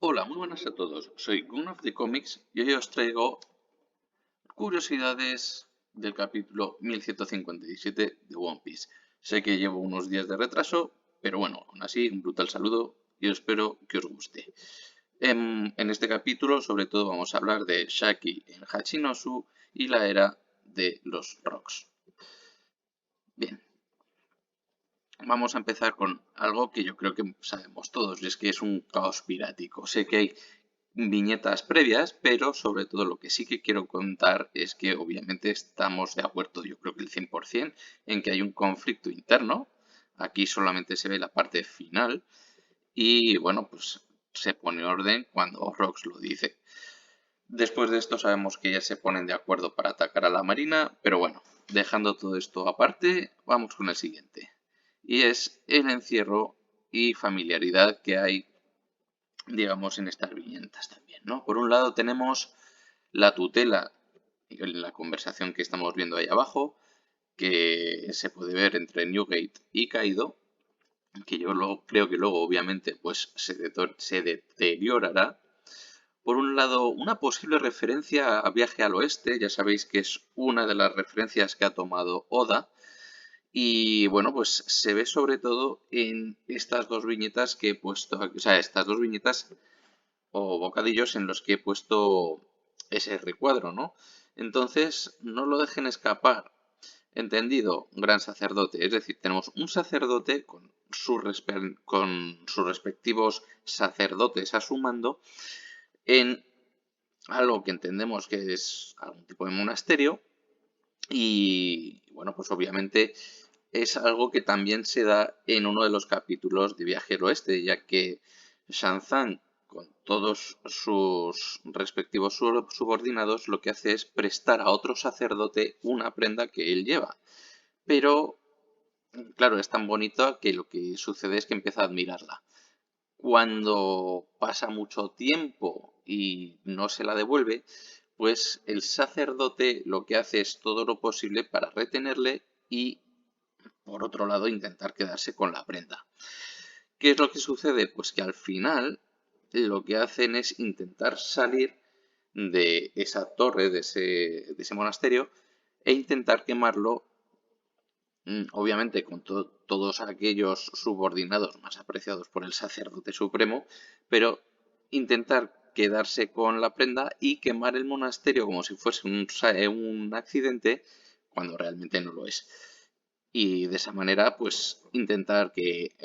Hola, muy buenas a todos. Soy Gun of the Comics y hoy os traigo curiosidades del capítulo 1157 de One Piece. Sé que llevo unos días de retraso, pero bueno, aún así, un brutal saludo y espero que os guste. En este capítulo, sobre todo, vamos a hablar de Shaki en Hachinosu y la era de los Rocks. Bien, vamos a empezar con algo que yo creo que sabemos todos, y es que es un caos pirático. Sé que hay viñetas previas, pero sobre todo lo que sí que quiero contar es que obviamente estamos de acuerdo, yo creo que el 100%, en que hay un conflicto interno. Aquí solamente se ve la parte final y bueno, pues se pone orden cuando Rox lo dice. Después de esto sabemos que ya se ponen de acuerdo para atacar a la Marina, pero bueno, dejando todo esto aparte, vamos con el siguiente. Y es el encierro y familiaridad que hay, digamos, en estas viñetas también, ¿no? Por un lado tenemos la tutela, en la conversación que estamos viendo ahí abajo, que se puede ver entre Newgate y Kaido, que yo creo que luego obviamente pues se deteriorará. Por un lado, una posible referencia a Viaje al Oeste, ya sabéis que es una de las referencias que ha tomado Oda, y bueno, pues se ve sobre todo en estas dos viñetas que he puesto, o sea, estas dos viñetas o bocadillos en los que he puesto ese recuadro, ¿no? Entonces, no lo dejen escapar. Entendido, gran sacerdote. Es decir, tenemos un sacerdote con sus respectivos sacerdotes a su mando en algo que entendemos que es algún tipo de monasterio y bueno, pues obviamente es algo que también se da en uno de los capítulos de Viaje al Oeste, ya que Shanzan, con todos sus respectivos subordinados, lo que hace es prestar a otro sacerdote una prenda que él lleva. Pero, claro, es tan bonita que lo que sucede es que empieza a admirarla. Cuando pasa mucho tiempo y no se la devuelve, pues el sacerdote lo que hace es todo lo posible para retenerle y, por otro lado, intentar quedarse con la prenda. ¿Qué es lo que sucede? Pues que al final lo que hacen es intentar salir de esa torre, de ese monasterio, e intentar quemarlo, obviamente con todos aquellos subordinados más apreciados por el sacerdote supremo, pero intentar quedarse con la prenda y quemar el monasterio como si fuese un accidente cuando realmente no lo es. Y de esa manera, pues intentar que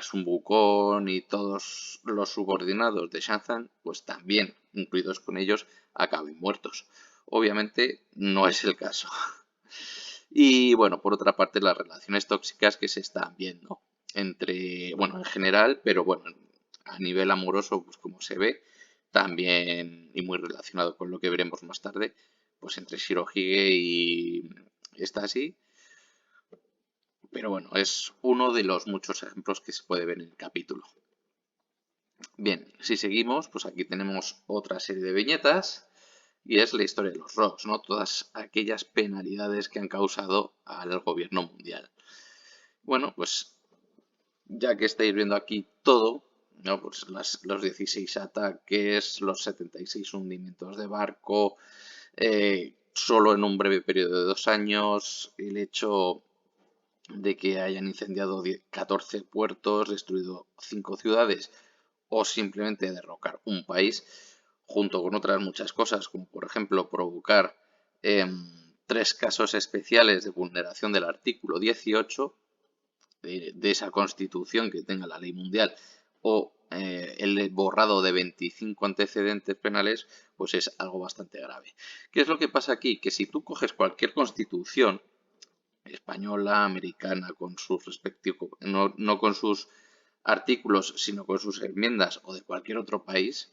Sun Wukong y todos los subordinados de Shanzan, pues también, incluidos con ellos, acaben muertos. Obviamente no es el caso. Y bueno, por otra parte, las relaciones tóxicas que se están viendo entre, bueno, en general, pero bueno, a nivel amoroso, pues como se ve, también, y muy relacionado con lo que veremos más tarde, pues entre Shirohige y Stasi. Pero bueno, es uno de los muchos ejemplos que se puede ver en el capítulo. Bien, si seguimos, pues aquí tenemos otra serie de viñetas y es la historia de los Rocks, ¿no? Todas aquellas penalidades que han causado al gobierno mundial. Bueno, pues ya que estáis viendo aquí todo, ¿no? Pues los 16 ataques, los 76 hundimientos de barco, solo en un breve periodo de 2 años, el hecho de que hayan incendiado 14 puertos, destruido 5 ciudades o simplemente derrocar un país, junto con otras muchas cosas, como por ejemplo provocar 3 casos especiales de vulneración del artículo 18 de esa constitución que tenga la ley mundial o el borrado de 25 antecedentes penales, pues es algo bastante grave. ¿Qué es lo que pasa aquí? Que si tú coges cualquier constitución, española, americana, con sus respectivos, no con sus artículos, sino con sus enmiendas o de cualquier otro país,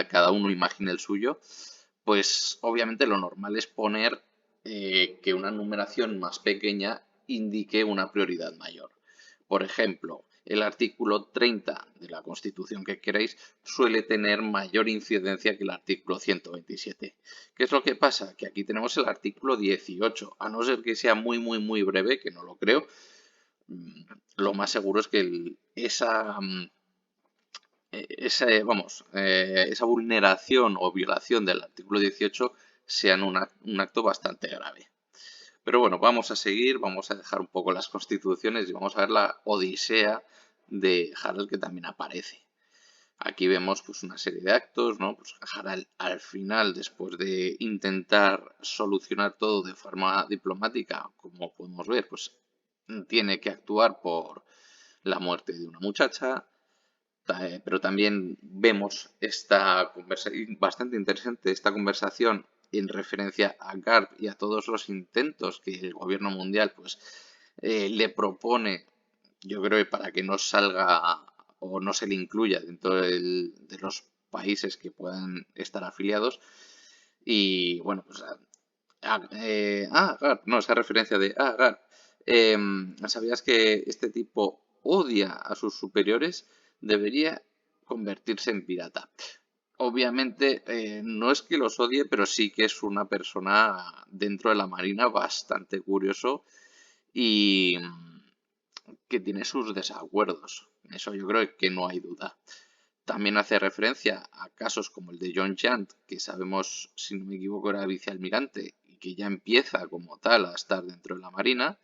cada uno imagine el suyo, pues obviamente lo normal es poner que una numeración más pequeña indique una prioridad mayor. Por ejemplo, el artículo 30 de la Constitución que queréis suele tener mayor incidencia que el artículo 127. ¿Qué es lo que pasa? Que aquí tenemos el artículo 18, a no ser que sea muy, muy, muy breve, que no lo creo. Lo más seguro es que esa vulneración o violación del artículo 18 sean un acto bastante grave. Pero bueno, vamos a seguir, vamos a dejar un poco las constituciones y vamos a ver la odisea de Harald que también aparece. Aquí vemos pues una serie de actos, ¿no? Pues Harald al final, después de intentar solucionar todo de forma diplomática, como podemos ver, pues tiene que actuar por la muerte de una muchacha, pero también vemos esta conversación bastante interesante, esta conversación en referencia a Garp y a todos los intentos que el gobierno mundial pues le propone, yo creo que para que no salga o no se le incluya dentro de los países que puedan estar afiliados. Y bueno, pues Garp, no, esa referencia de Garp. ¿Sabías que este tipo odia a sus superiores? Debería convertirse en pirata. Obviamente, no es que los odie, pero sí que es una persona dentro de la Marina bastante curioso y que tiene sus desacuerdos. Eso yo creo que no hay duda. También hace referencia a casos como el de John Chant, que sabemos, si no me equivoco, era vicealmirante y que ya empieza como tal a estar dentro de la Marina.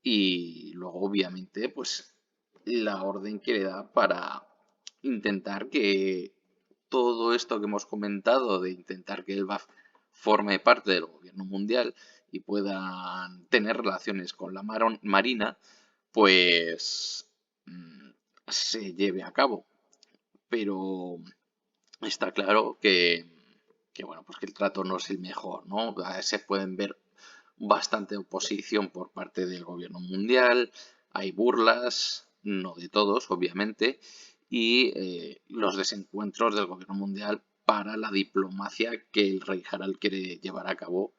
Y luego, obviamente, pues la orden que le da para intentar que todo esto que hemos comentado, de intentar que el BAF forme parte del gobierno mundial y puedan tener relaciones con la Marina, pues se lleve a cabo. Pero está claro bueno, pues que el trato no es el mejor, ¿no? Se pueden ver bastante oposición por parte del gobierno mundial, hay burlas, no de todos, obviamente, y los desencuentros del gobierno mundial para la diplomacia que el rey Harald quiere llevar a cabo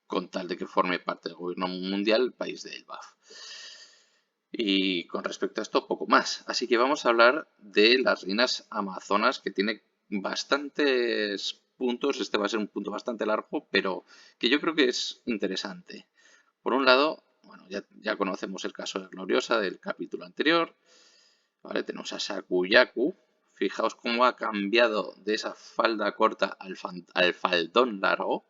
con tal de que forme parte del gobierno mundial el país de Elbaf. Y con respecto a esto, poco más. Así que vamos a hablar de las reinas amazonas, que tiene bastantes puntos. Este va a ser un punto bastante largo, pero que yo creo que es interesante. Por un lado, bueno, ya conocemos el caso de Gloriosa del capítulo anterior. Vale, tenemos a Sakuyaku. Fijaos cómo ha cambiado de esa falda corta al faldón largo.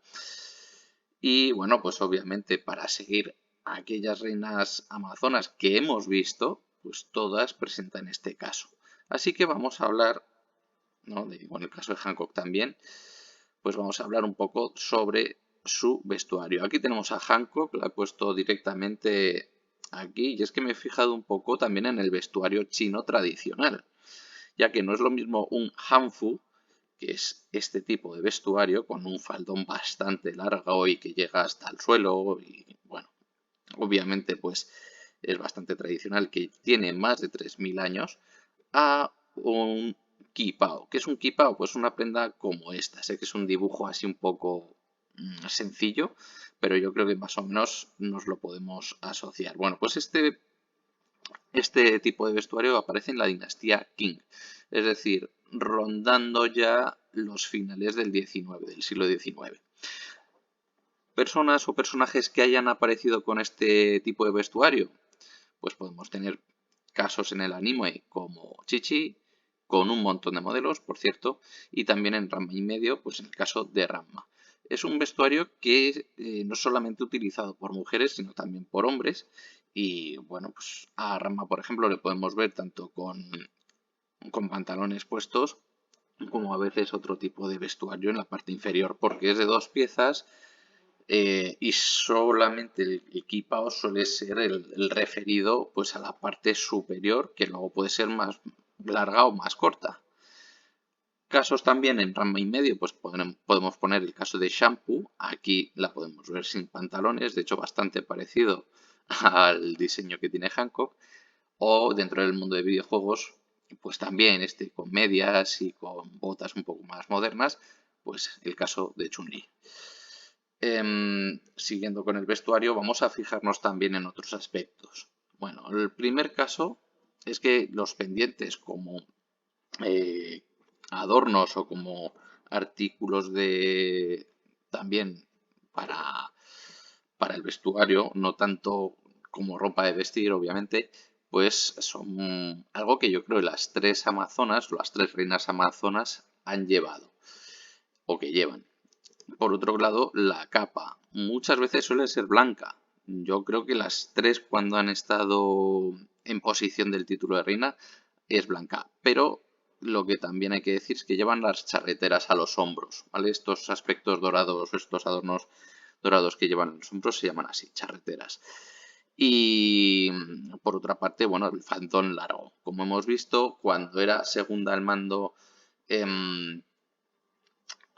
Y bueno, pues obviamente para seguir a aquellas reinas amazonas que hemos visto, pues todas presentan este caso. Así que vamos a hablar, ¿no? Bueno, el caso de Hancock también, pues vamos a hablar un poco sobre su vestuario. Aquí tenemos a Hancock, la he puesto directamente aquí, y es que me he fijado un poco también en el vestuario chino tradicional, ya que no es lo mismo un hanfu, que es este tipo de vestuario con un faldón bastante largo y que llega hasta el suelo y bueno, obviamente pues es bastante tradicional, que tiene más de 3000 años, a un kipao. ¿Qué es un kipao? Pues una prenda como esta. Sé que es un dibujo así un poco sencillo, pero yo creo que más o menos nos lo podemos asociar. Bueno, pues este tipo de vestuario aparece en la dinastía Qing, es decir, rondando ya los finales del siglo XIX. Personas o personajes que hayan aparecido con este tipo de vestuario, pues podemos tener casos en el anime como Chichi, con un montón de modelos, por cierto, y también en Ranma y medio, pues en el caso de Ranma. Es un vestuario que no es solamente utilizado por mujeres, sino también por hombres. Y bueno, pues a Ranma, por ejemplo, le podemos ver tanto con pantalones puestos como a veces otro tipo de vestuario en la parte inferior, porque es de dos piezas y solamente el equipado suele ser el referido pues a la parte superior, que luego puede ser más larga o más corta. Casos también en Ranma y medio, pues podemos poner el caso de Shampoo. Aquí la podemos ver sin pantalones, de hecho bastante parecido al diseño que tiene Hancock. O dentro del mundo de videojuegos, pues también con medias y con botas un poco más modernas, pues el caso de Chun-Li. Siguiendo con el vestuario, vamos a fijarnos también en otros aspectos. Bueno, el primer caso es que los pendientes como eh, adornos o como artículos de también para, para el vestuario, no tanto como ropa de vestir, obviamente, pues son algo que yo creo que las tres amazonas, las tres reinas amazonas han llevado o que llevan. Por otro lado, la capa muchas veces suele ser blanca. Yo creo que las tres cuando han estado en posición del título de reina es blanca. Pero lo que también hay que decir es que llevan las charreteras a los hombros, ¿vale? Estos aspectos dorados, estos adornos dorados que llevan en los hombros se llaman así, charreteras. Y por otra parte, bueno, el faldón largo. Como hemos visto, cuando era segunda al mando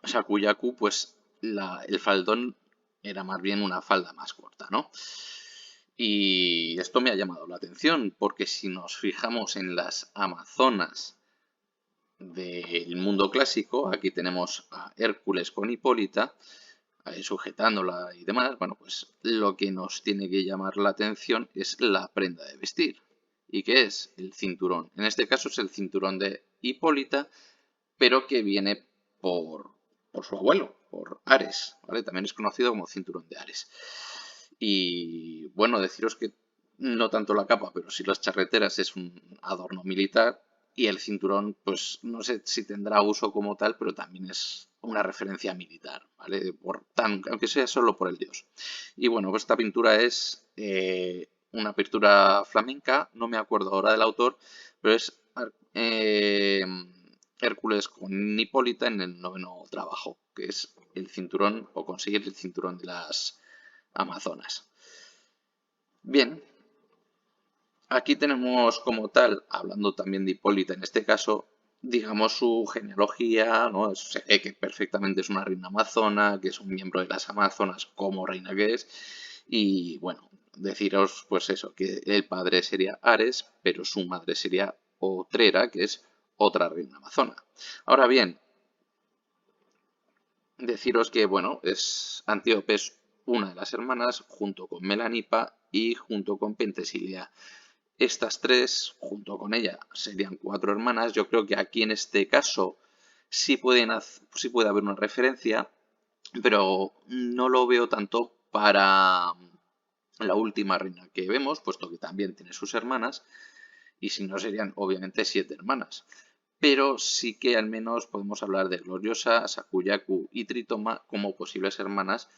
Sakuyaku, pues el faldón era más bien una falda más corta, ¿no? Y esto me ha llamado la atención, porque si nos fijamos en las amazonas del mundo clásico, aquí tenemos a Hércules con Hipólita, sujetándola y demás, bueno, pues lo que nos tiene que llamar la atención es la prenda de vestir. ¿Y qué es? El cinturón. En este caso es el cinturón de Hipólita, pero que viene por su abuelo, por Ares, ¿vale? También es conocido como cinturón de Ares. Y bueno, deciros que no tanto la capa, pero sí las charreteras es un adorno militar y el cinturón, pues no sé si tendrá uso como tal, pero también es una referencia militar, ¿vale? Aunque sea solo por el dios. Y bueno, pues esta pintura es una pintura flamenca, no me acuerdo ahora del autor, pero es eh, Hércules con Hipólita en el noveno trabajo, que es el cinturón o conseguir el cinturón de las Amazonas. Bien, aquí tenemos como tal, hablando también de Hipólita en este caso, digamos su genealogía, ¿no? Se ve que perfectamente es una reina amazona, que es un miembro de las Amazonas como reina que es. Y bueno, deciros pues eso, que el padre sería Ares, pero su madre sería Otrera, que es otra reina amazona. Ahora bien, deciros que, bueno, Antíope es una de las hermanas junto con Melanipa y junto con Pentesilia. Estas tres, junto con ella, serían cuatro hermanas. Yo creo que aquí en este caso sí puede haber una referencia, pero no lo veo tanto para la última reina que vemos, puesto que también tiene sus hermanas, y si no serían obviamente siete hermanas. Pero sí que al menos podemos hablar de Gloriosa, Sakuyaku y Tritoma como posibles hermanas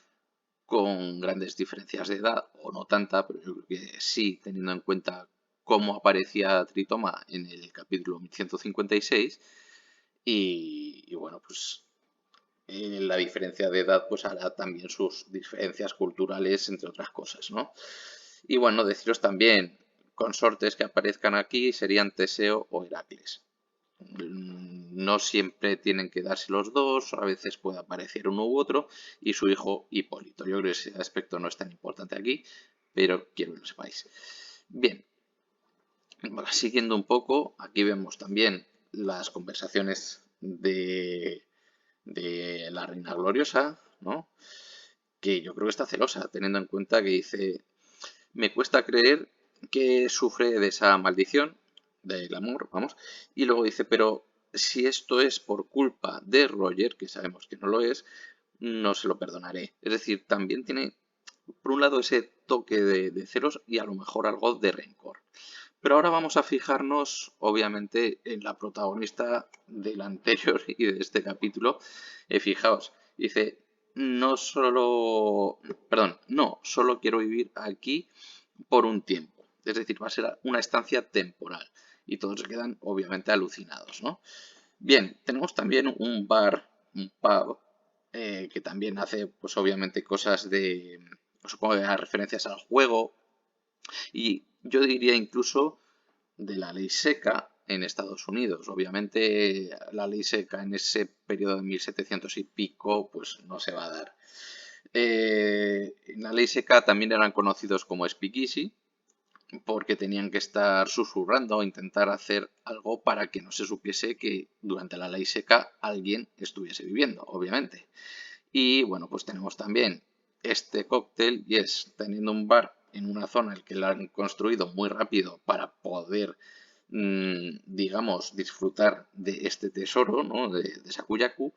con grandes diferencias de edad, o no tanta, pero yo creo que sí, teniendo en cuenta cómo aparecía Tritoma en el capítulo 1156. Y bueno, pues la diferencia de edad pues hará también sus diferencias culturales, entre otras cosas, ¿no? Y bueno, deciros también, consortes que aparezcan aquí serían Teseo o Heracles. No siempre tienen que darse los dos, a veces puede aparecer uno u otro, y su hijo Hipólito. Yo creo que ese aspecto no es tan importante aquí, pero quiero que lo sepáis. Bien, siguiendo un poco, aquí vemos también las conversaciones de la Reina Gloriosa, ¿no? Que yo creo que está celosa, teniendo en cuenta que dice, me cuesta creer que sufre de esa maldición del amor, vamos, y luego dice, pero si esto es por culpa de Roger, que sabemos que no lo es, no se lo perdonaré. Es decir, también tiene, por un lado, ese toque de celos y a lo mejor algo de rencor. Pero ahora vamos a fijarnos, obviamente, en la protagonista del anterior y de este capítulo. Fijaos, dice, no solo, perdón, no, solo quiero vivir aquí por un tiempo. Es decir, va a ser una estancia temporal. Y todos se quedan, obviamente, alucinados, ¿no? Bien, tenemos también un bar, un pub, que también hace, pues obviamente, cosas de, supongo que da referencias al juego, y yo diría incluso de la ley seca en Estados Unidos. Obviamente la ley seca en ese periodo de 1700 y pico pues no se va a dar. En la ley seca también eran conocidos como speakeasy porque tenían que estar susurrando o intentar hacer algo para que no se supiese que durante la ley seca alguien estuviese viviendo, obviamente. Y bueno, pues tenemos también este cóctel y es teniendo un bar en una zona en la que lo han construido muy rápido para poder, digamos, disfrutar de este tesoro, ¿no? de Sakuyaku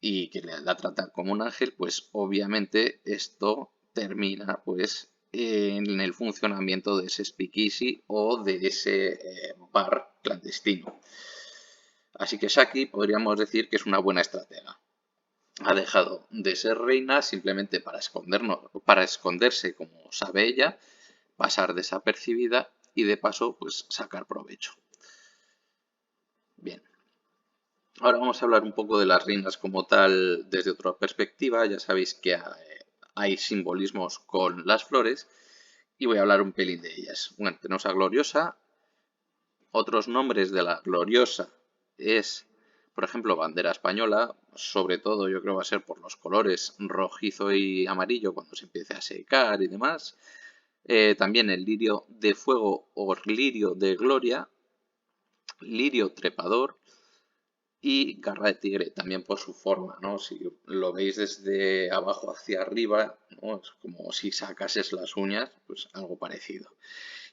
y que la trata como un ángel, pues obviamente esto termina pues en el funcionamiento de ese speakeasy o de ese bar clandestino. Así que Saki podríamos decir que es una buena estratega. Ha dejado de ser reina simplemente para esconderse como sabe ella, pasar desapercibida y de paso pues sacar provecho. Bien, ahora vamos a hablar un poco de las reinas como tal desde otra perspectiva. Ya sabéis que hay simbolismos con las flores y voy a hablar un pelín de ellas. Bueno, tenemos a Gloriosa. Otros nombres de la Gloriosa es, por ejemplo, bandera española. Sobre todo yo creo va a ser por los colores rojizo y amarillo cuando se empiece a secar y demás. También el lirio de fuego o lirio de gloria, lirio trepador y garra de tigre, también por su forma, ¿no? Si lo veis desde abajo hacia arriba, ¿no? Es como si sacases las uñas, pues algo parecido.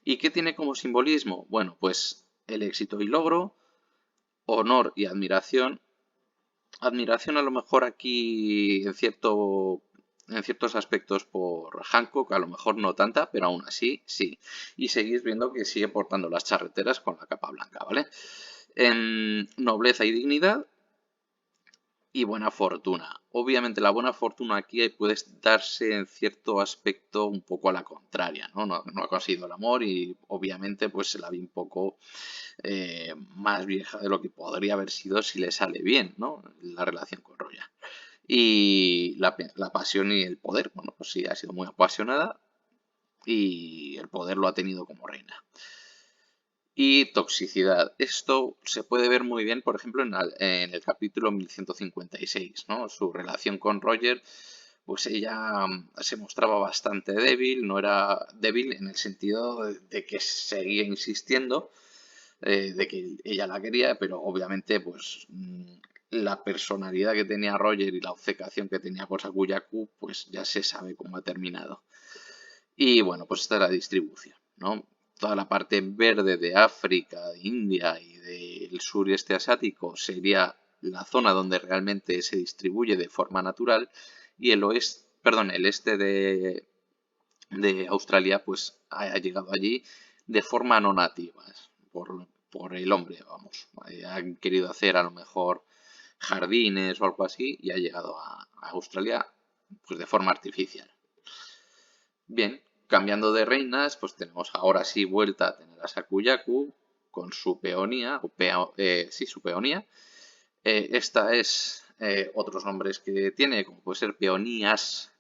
¿Y qué tiene como simbolismo? Bueno, pues el éxito y logro, honor y admiración. Admiración a lo mejor aquí en ciertos aspectos por Hancock, a lo mejor no tanta, pero aún así sí. Y seguís viendo que sigue portando las charreteras con la capa blanca, ¿vale? En nobleza y dignidad y buena fortuna. Obviamente la buena fortuna aquí puede darse en cierto aspecto un poco a la contraria, ¿no? No ha conseguido el amor y obviamente pues se la vi un poco más vieja de lo que podría haber sido si le sale bien, ¿no? La relación con Roya. Y la pasión y el poder, bueno, pues sí, ha sido muy apasionada y el poder lo ha tenido como reina. Y toxicidad. Esto se puede ver muy bien, por ejemplo, en el capítulo 1156, ¿no? Su relación con Roger, pues ella se mostraba bastante débil, no era débil en el sentido de que seguía insistiendo, de que ella la quería, pero obviamente, pues la personalidad que tenía Roger y la obcecación que tenía por Sakuyaku, pues ya se sabe cómo ha terminado. Y bueno, pues esta es la distribución, ¿no? Toda la parte verde de África, de India y del sureste asiático sería la zona donde realmente se distribuye de forma natural y el oeste, perdón, el este de Australia pues ha llegado allí de forma no nativa, por el hombre, vamos. Han querido hacer a lo mejor jardines o algo así y ha llegado a Australia pues de forma artificial. Bien, cambiando de reinas, pues tenemos ahora sí vuelta a tener a Sakuyaku con su peonía, sí, su peonía. Esta es otros nombres que tiene, como puede ser peonías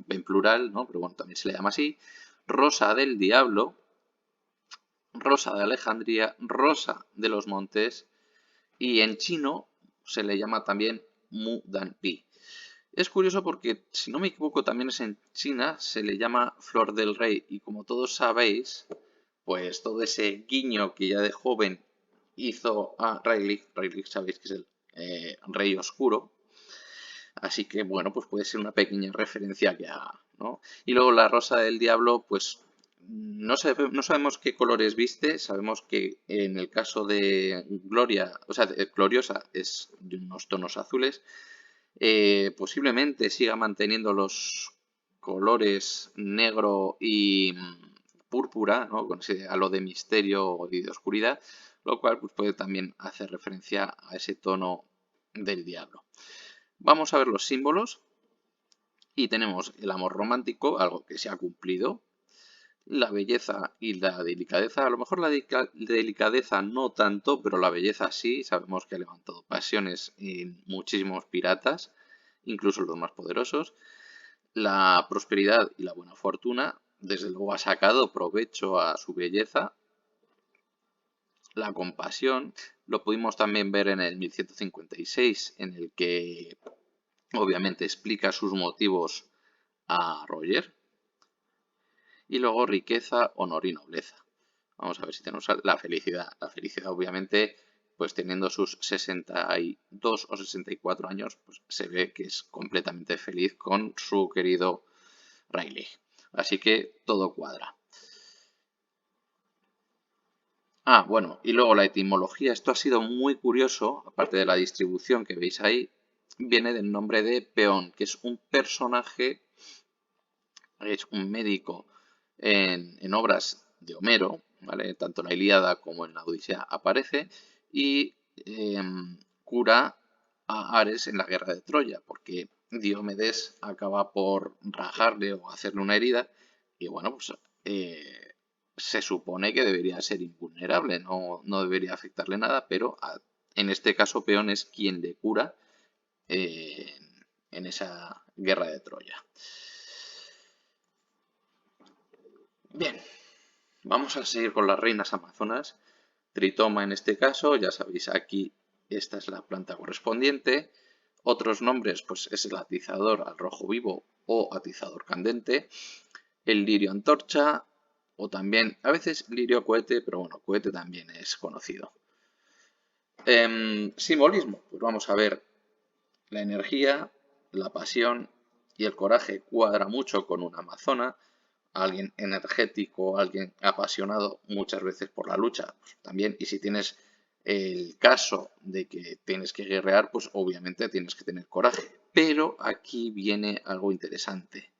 en plural, ¿no? Pero bueno, también se le llama así. Rosa del Diablo, Rosa de Alejandría, Rosa de los Montes y en chino se le llama también Mu Dan Pi. Es curioso porque, si no me equivoco, también es en China, se le llama Flor del Rey y como todos sabéis, pues todo ese guiño que ya de joven hizo a Rayleigh, Rayleigh sabéis que es el Rey Oscuro, así que bueno, pues puede ser una pequeña referencia que haga, ¿no? Y luego la Rosa del Diablo, pues no sabemos qué colores viste, sabemos que en el caso de Gloria, o sea, de Gloriosa es de unos tonos azules, posiblemente siga manteniendo los colores negro y púrpura, ¿no? Con ese halo de misterio y de oscuridad, lo cual pues, puede también hacer referencia a ese tono del diablo. Vamos a ver los símbolos y tenemos el amor romántico, algo que se ha cumplido, la belleza y la delicadeza. A lo mejor la delicadeza no tanto, pero la belleza sí. Sabemos que ha levantado pasiones en muchísimos piratas, incluso los más poderosos. La prosperidad y la buena fortuna, desde luego ha sacado provecho a su belleza. La compasión, lo pudimos también ver en el 1156, en el que obviamente explica sus motivos a Roger. Y luego riqueza, honor y nobleza. Vamos a ver si tenemos la felicidad. La felicidad, obviamente, pues teniendo sus 62 o 64 años, pues se ve que es completamente feliz con su querido Rayleigh. Así que todo cuadra. Ah, bueno, y luego la etimología. Esto ha sido muy curioso, aparte de la distribución que veis ahí, viene del nombre de Peón, que es un personaje, es un médico en obras de Homero, ¿vale? Tanto en la Ilíada como en la Odisea aparece, y cura a Ares en la guerra de Troya, porque Diomedes acaba por rajarle o hacerle una herida, y bueno, pues se supone que debería ser invulnerable, no debería afectarle nada, pero en este caso Peón es quien le cura en esa guerra de Troya. Bien, vamos a seguir con las reinas amazonas. Tritoma en este caso, ya sabéis, aquí esta es la planta correspondiente. Otros nombres, pues es el atizador al rojo vivo o atizador candente, el lirio antorcha o también, a veces lirio cohete, pero bueno, cohete también es conocido. Simbolismo, pues vamos a ver la energía, la pasión y el coraje cuadra mucho con una amazona, alguien energético, alguien apasionado muchas veces por la lucha, pues también, y si tienes el caso de que tienes que guerrear, pues obviamente tienes que tener coraje. Pero aquí viene algo interesante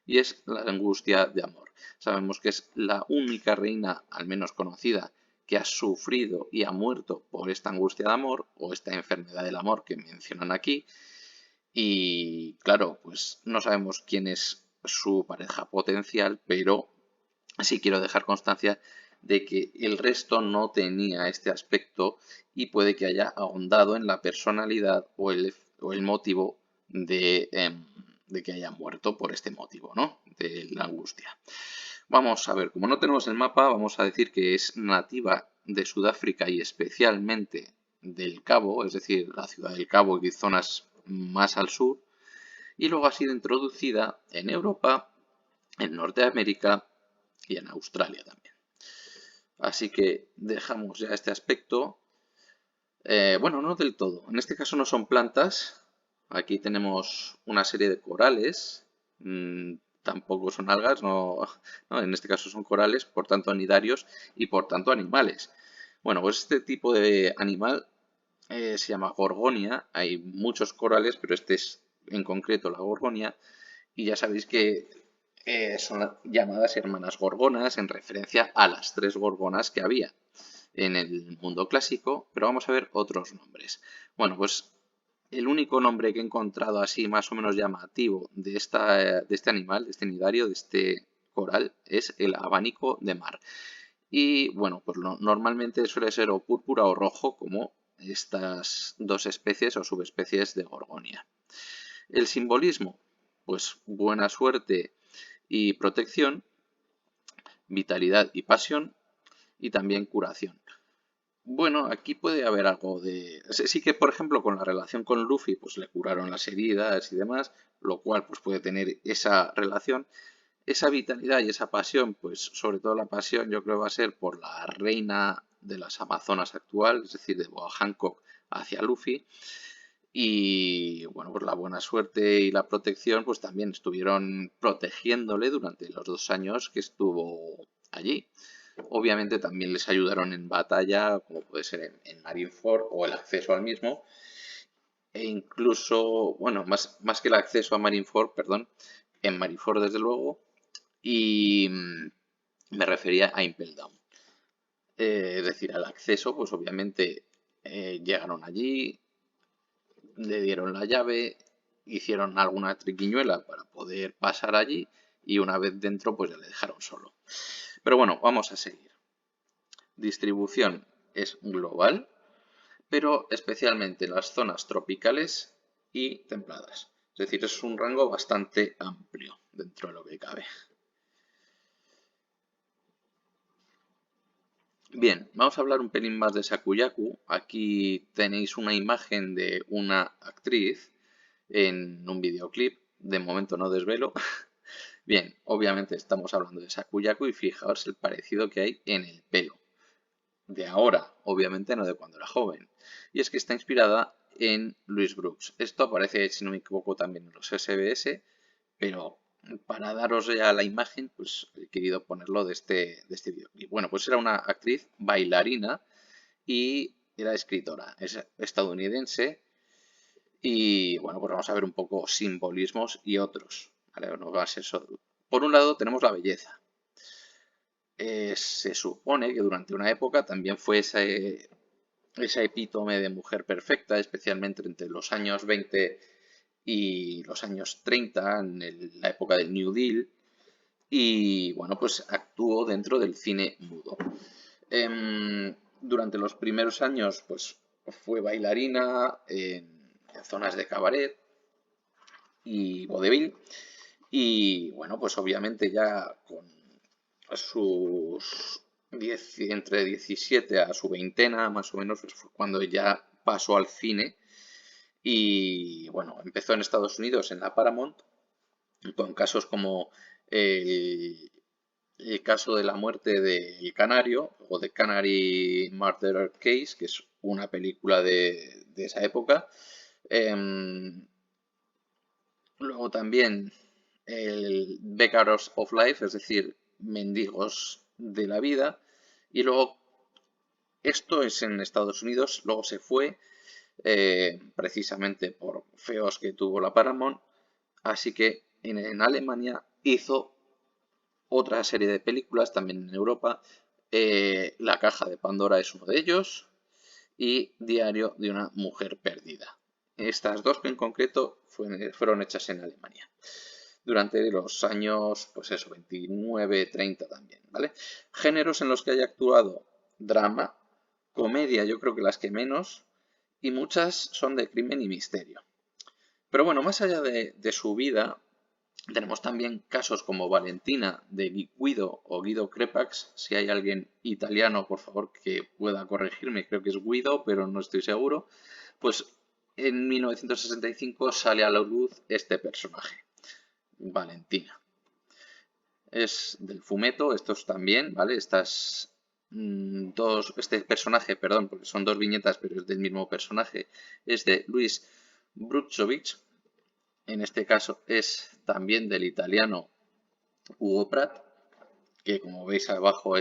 y es la angustia de amor. Sabemos que es la única reina, al menos conocida, que ha sufrido y ha muerto por esta angustia de amor o esta enfermedad del amor que mencionan aquí. Y claro, pues no sabemos quién es su pareja potencial, pero sí quiero dejar constancia de que el resto no tenía este aspecto y puede que haya ahondado en la personalidad o el motivo de que haya muerto por este motivo, ¿no? De la angustia. Vamos a ver, como no tenemos el mapa, vamos a decir que es nativa de Sudáfrica y especialmente del Cabo, es decir, la ciudad del Cabo y zonas más al sur, y luego ha sido introducida en Europa, en Norteamérica y en Australia también. Así que dejamos ya este aspecto. Bueno, no del todo. En este caso no son plantas. Aquí tenemos una serie de corales. Tampoco son algas, no, en este caso son corales, por tanto anidarios y por tanto animales. Bueno, pues este tipo de animal se llama gorgonia. Hay muchos corales, pero este es en concreto la gorgonia. Y ya sabéis que son llamadas hermanas gorgonas en referencia a las tres gorgonas que había en el mundo clásico, pero vamos a ver otros nombres. Bueno, pues el único nombre que he encontrado así más o menos llamativo de este animal, de este nidario, de este coral, es el abanico de mar. Y bueno, pues normalmente suele ser o púrpura o rojo, como estas dos especies o subespecies de gorgonia. El simbolismo, pues buena suerte y protección, vitalidad y pasión, y también curación. Bueno, aquí puede haber algo de... Sí que, por ejemplo, con la relación con Luffy, pues le curaron las heridas y demás, lo cual pues puede tener esa relación. Esa vitalidad y esa pasión, pues sobre todo la pasión yo creo va a ser por la reina de las Amazonas actual, es decir, de Boa Hancock hacia Luffy. Y bueno, pues la buena suerte y la protección pues también estuvieron protegiéndole durante los 2 años que estuvo allí. Obviamente también les ayudaron en batalla, como puede ser en Marineford o el acceso al mismo. E incluso, bueno, más que el acceso a Marineford, perdón, en Marineford desde luego. Y me refería a Impel Down. Es decir, al acceso, pues obviamente llegaron allí, le dieron la llave, hicieron alguna triquiñuela para poder pasar allí y una vez dentro pues ya le dejaron solo. Pero bueno, vamos a seguir. Distribución es global, pero especialmente en las zonas tropicales y templadas. Es decir, es un rango bastante amplio dentro de lo que cabe. Bien, vamos a hablar un pelín más de Sakuyaku. Aquí tenéis una imagen de una actriz en un videoclip. De momento no desvelo. Bien, obviamente estamos hablando de Sakuyaku y fijaos el parecido que hay en el pelo. De ahora, obviamente no de cuando era joven. Y es que está inspirada en Louis Brooks. Esto aparece, si no me equivoco, también en los SBS, pero para daros ya la imagen, pues he querido ponerlo de este videoclip. Bueno, pues era una actriz bailarina y era escritora. Es estadounidense y bueno, pues vamos a ver un poco simbolismos y otros. ¿Vale? No va a ser solo. Por un lado tenemos la belleza. se supone que durante una época también fue esa epítome de mujer perfecta, especialmente entre los años 20 y los años 30, en la época del New Deal, y bueno, pues actuó dentro del cine mudo. Durante los primeros años, pues fue bailarina en zonas de cabaret y vodevil, y bueno, pues obviamente ya con sus entre 17 a su veintena, más o menos, pues fue cuando ya pasó al cine. Y bueno, empezó en Estados Unidos en la Paramount, con casos como el, el caso de la muerte del Canario o de Canary Murder Case, que es una película de esa época. Em, Luego también el Beggars of Life, es decir, mendigos de la vida. Y luego, esto es en Estados Unidos, luego se fue precisamente por feos que tuvo la Paramount. Así que en Alemania hizo otra serie de películas, también en Europa. La caja de Pandora es uno de ellos y Diario de una mujer perdida. Estas dos en concreto fueron hechas en Alemania durante los años, pues eso, 29, 30 también, ¿vale? Géneros en los que haya actuado: drama, comedia, yo creo que las que menos, y muchas son de crimen y misterio. Pero bueno, más allá de su vida, tenemos también casos como Valentina de Guido o Guido Crepax. Si hay alguien italiano, por favor, que pueda corregirme, creo que es Guido, pero no estoy seguro. Pues en 1965 sale a la luz este personaje, Valentina. Es del fumeto, estos también, ¿vale? Este personaje, perdón, porque son dos viñetas, pero es del mismo personaje, es de Luis Brutschovich. En este caso es también del italiano Hugo Pratt, que como veis abajo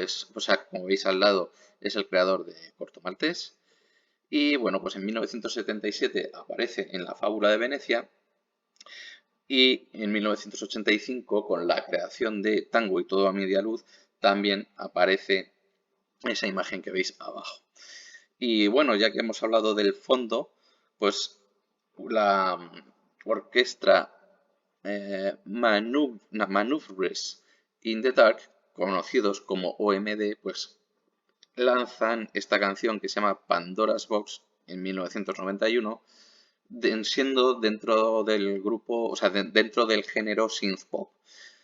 como veis al lado, es el creador de Corto Maltés. Y bueno, pues en 1977 aparece en La Fábula de Venecia, y en 1985, con la creación de Tango y todo a media luz, también aparece esa imagen que veis abajo. Y bueno, ya que hemos hablado del fondo, pues la orquesta Manoeuvres in the Dark, conocidos como OMD, pues lanzan esta canción que se llama Pandora's Box en 1991, siendo dentro del grupo, o sea, dentro del género synth pop.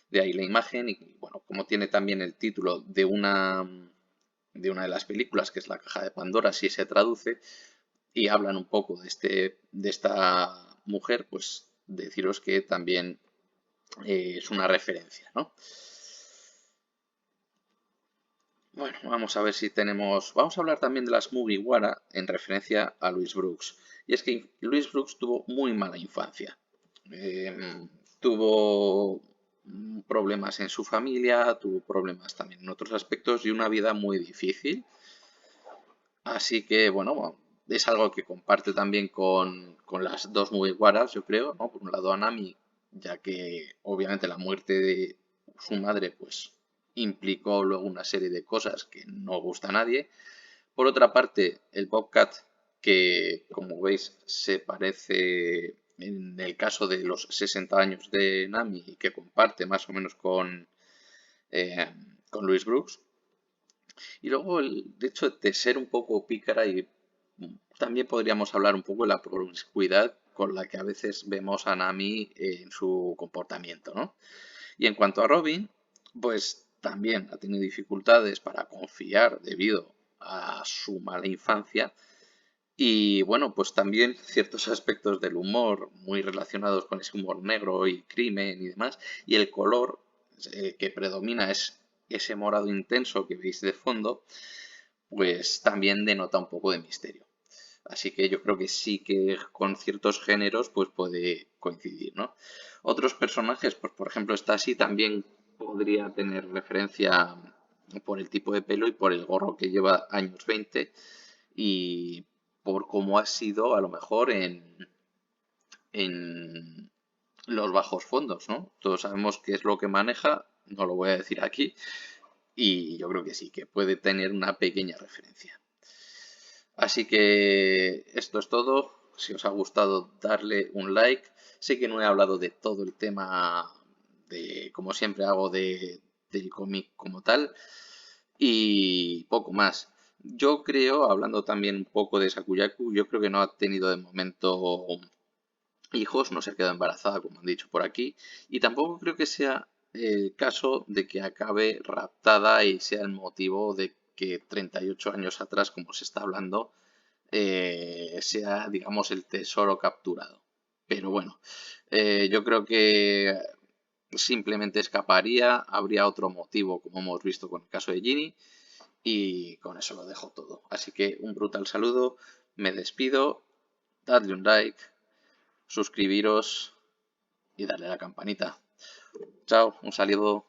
De ahí la imagen y bueno, como tiene también el título de una de las películas, que es La Caja de Pandora, si se traduce, y hablan un poco de esta mujer, pues deciros que también es una referencia, ¿no? Bueno, vamos a ver si tenemos. Vamos a hablar también de las Mugiwara en referencia a Louis Brooks. Y es que Louis Brooks tuvo muy mala infancia. Tuvo problemas en su familia, tuvo problemas también en otros aspectos y una vida muy difícil. Así que, bueno, es algo que comparte también con las dos Mugiwaras, yo creo, ¿no? Por un lado, Anami, ya que obviamente la muerte de su madre, pues implicó luego una serie de cosas que no gusta a nadie. Por otra parte, el Bobcat, que como veis se parece en el caso de los 60 años de Nami y que comparte más o menos eh, con Louis Brooks. Y luego el hecho de ser un poco pícara y también podríamos hablar un poco de la promiscuidad con la que a veces vemos a Nami en su comportamiento, ¿no? Y en cuanto a Robin, pues también ha tenido dificultades para confiar debido a su mala infancia. Y bueno, pues también ciertos aspectos del humor muy relacionados con ese humor negro y crimen y demás. Y el color que predomina es ese morado intenso que veis de fondo, pues también denota un poco de misterio. Así que yo creo que sí que con ciertos géneros pues puede coincidir, ¿no? Otros personajes, pues por ejemplo Stacy también podría tener referencia por el tipo de pelo y por el gorro que lleva años 20 y por cómo ha sido a lo mejor en los bajos fondos, ¿no? Todos sabemos qué es lo que maneja, no lo voy a decir aquí, y yo creo que sí, que puede tener una pequeña referencia. Así que esto es todo. Si os ha gustado, darle un like. Sé que no he hablado de todo el tema de, como siempre hago, del cómic como tal. Y poco más. Yo creo, hablando también un poco de Sakuyaku, yo creo que no ha tenido de momento hijos, no se ha quedado embarazada, como han dicho por aquí. Y tampoco creo que sea el caso de que acabe raptada y sea el motivo de que 38 años atrás, como se está hablando, sea, digamos, el tesoro capturado. Pero bueno, yo creo que simplemente escaparía, habría otro motivo, como hemos visto con el caso de Ginny, y con eso lo dejo todo. Así que un brutal saludo, me despido, dadle un like, suscribiros y darle a la campanita. Chao, un saludo.